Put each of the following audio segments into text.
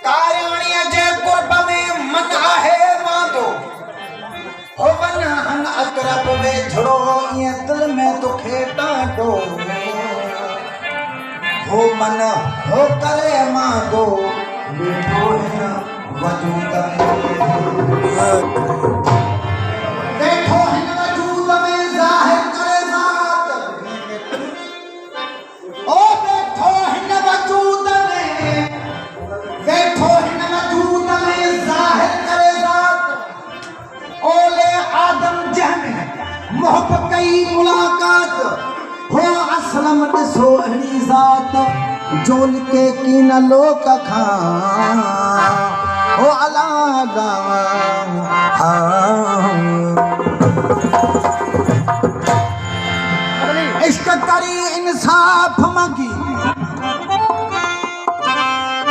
कारणीअ जे कुर्ब में मन आहे वांदो हो वन हन अकरब वेझड़ो ये दिल में तोखे टांडो हो मन हो करे मांगो वेठो हिन वजूद वेठो हिन वजूद में ज़ाहिर करे ज़ात ओ वेठो हिन वजूद में वेठो हिन वजूद में ज़ाहिर करे ज़ात ओले आदम जहन मोहब्बत कई मुलाकात हो असलम ॾिसो अहिड़ी ज़ात जोल के की न लोक खां हो अला इश्क करी इंसाफ मंगी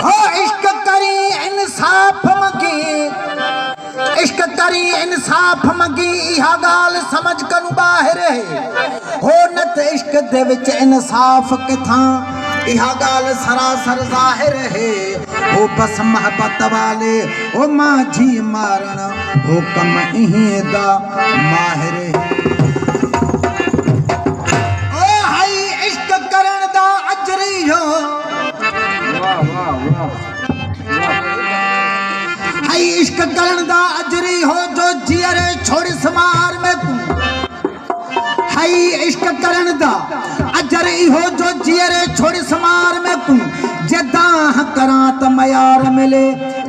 हो इश्क करी इंसाफ मंगी इश्क करी इंसाफ मंगी इहा गाल समझ कनु बाहिर हो न त इश्क दे विच इंसाफ किथां इहा गाल सरासर ज़ाहिर है हो बस महबत वाले ओ माझी मारण हो कम इहीं दा माहिर है ओ हाई इश्क करण दा अजरी हो वाह वाह वाह हाई इश्क करण दा अजरी हो जो जियरे छोड़ी समार में हाई इश्क करण दा अजर इहो जो जियरे छोड़ी समार में कु जदाह करां त मयार मिले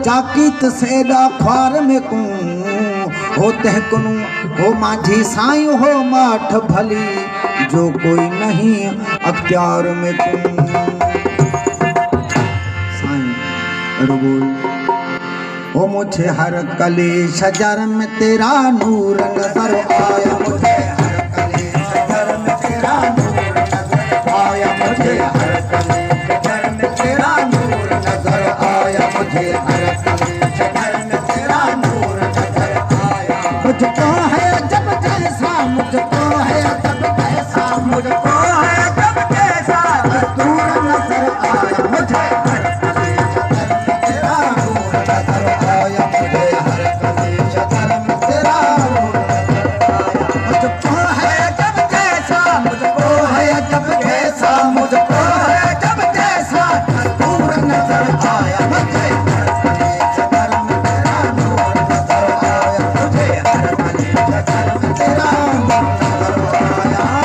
जाकीत सेदा ख्वार में कु हो तह कुनु हो माझी साईं हो माठ भली जो कोई नहीं अख्तियार में कु साईं रुगोल हो मुझे हर कली शजर में तेरा नूर नजर आया मुझे मुझे हर कली शजर में तेरा नूर नजर आया मुझे हर कली शजर में तेरा नूर नजर आया मुझको है जब जैसा मुझको है जब कैसा मुझको है जब कैसा दूर नजर आया मुझे हर कली शजर में तेरा नूर नजर आया मुझे हर कली शजर में तेरा नूर नजर आया मुझको है जब कैसा मुझको है जब कैसा मुझको है जब जैसा दूर नजर आया मुझे हर कली शजर में तेरा नूर नजर आया मुझे हर कली शजर में तेरा नूर नजर आया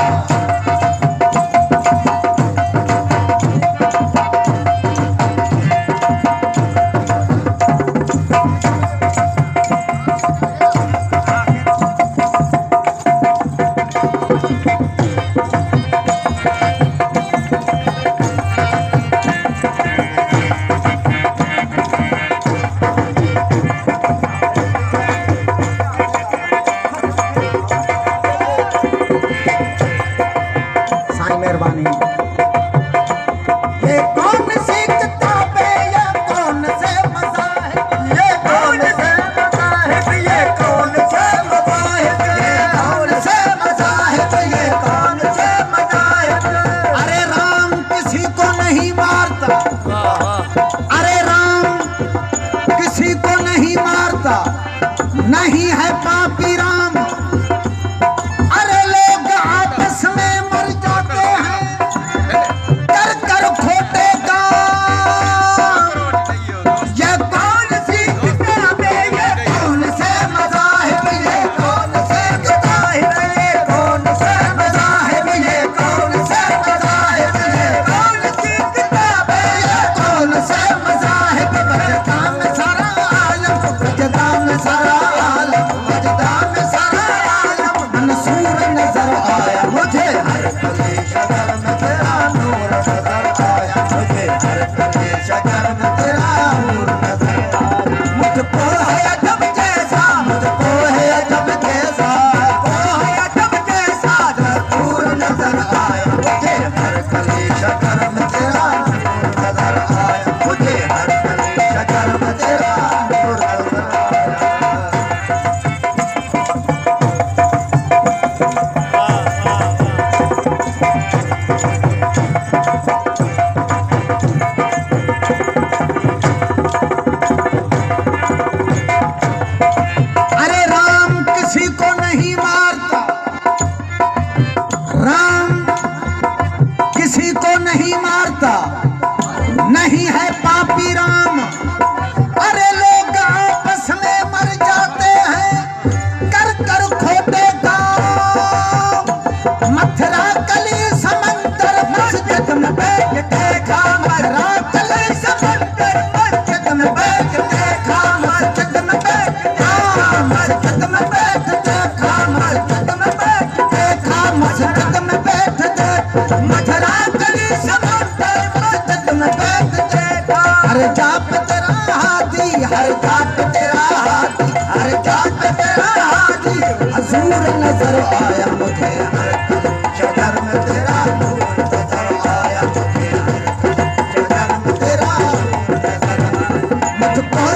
नहीं है पापी राम अरे लोग आपस में मर जाते हैं कर कर खोटे काम ये कौन सी किताबें ये कौन से मज़ाहिब ये कौन से किताब ये कौन से मज़ाहिब ये कौन से मज़ाहिब ये कौन सी किताबें ये कौन से मज़ाहिब बजदा में सारा आलम बजदा में सारा आलम बजदा में हर जात तेरा हाथी, हर जात तेरा हाथी, हजूर नजर आया मुझे हर शहर में तेरा नूर नजर आया मुझे हर शहर में तेरा नूर नजर आया मुझको